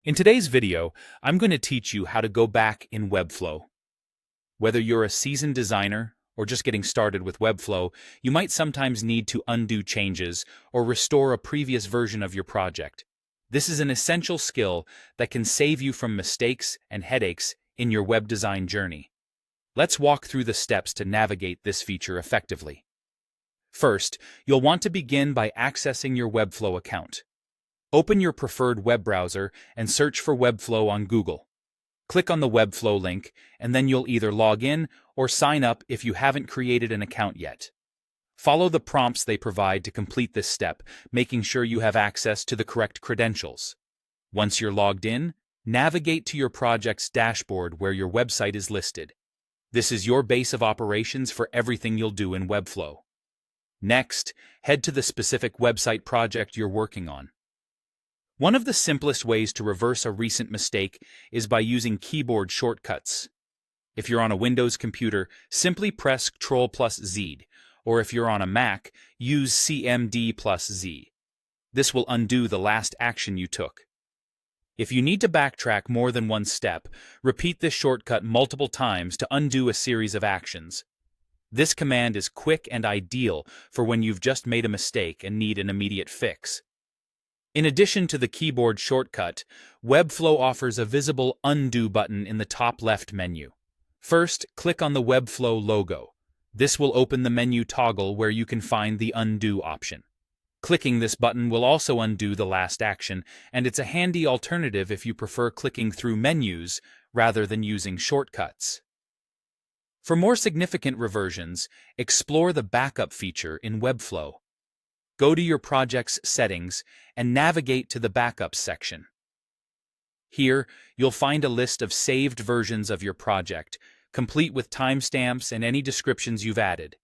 In today's video, I'm going to teach you how to go back in Webflow. Whether you're a seasoned designer or just getting started with Webflow, you might sometimes need to undo changes or restore a previous version of your project. This is an essential skill that can save you from mistakes and headaches in your web design journey. Let's walk through the steps to navigate this feature effectively. First, you'll want to begin by accessing your Webflow account. Open your preferred web browser and search for Webflow on Google. Click on the Webflow link, and then you'll either log in or sign up if you haven't created an account yet. Follow the prompts they provide to complete this step, making sure you have access to the correct credentials. Once you're logged in, navigate to your project's dashboard where your website is listed. This is your base of operations for everything you'll do in Webflow. Next, head to the specific website project you're working on. One of the simplest ways to reverse a recent mistake is by using keyboard shortcuts. If you're on a Windows computer, simply press Ctrl+Z, or if you're on a Mac, use CMD+Z. This will undo the last action you took. If you need to backtrack more than one step, repeat this shortcut multiple times to undo a series of actions. This command is quick and ideal for when you've just made a mistake and need an immediate fix. In addition to the keyboard shortcut, Webflow offers a visible Undo button in the top left menu. First, click on the Webflow logo. This will open the menu toggle where you can find the Undo option. Clicking this button will also undo the last action, and it's a handy alternative if you prefer clicking through menus rather than using shortcuts. For more significant reversions, explore the backup feature in Webflow. Go to your project's settings and navigate to the Backups section. Here, you'll find a list of saved versions of your project, complete with timestamps and any descriptions you've added.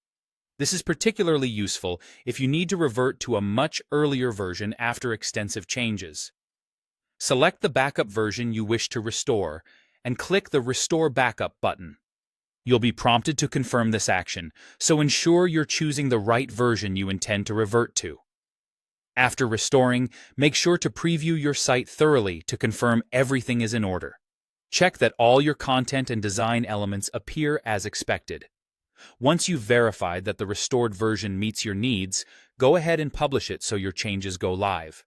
This is particularly useful if you need to revert to a much earlier version after extensive changes. Select the backup version you wish to restore and click the Restore Backup button. You'll be prompted to confirm this action, so ensure you're choosing the right version you intend to revert to. After restoring, make sure to preview your site thoroughly to confirm everything is in order. Check that all your content and design elements appear as expected. Once you've verified that the restored version meets your needs, go ahead and publish it so your changes go live.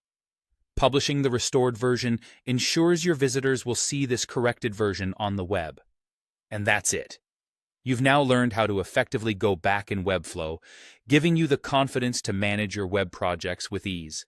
Publishing the restored version ensures your visitors will see this corrected version on the web. And that's it. You've now learned how to effectively go back in Webflow, giving you the confidence to manage your web projects with ease.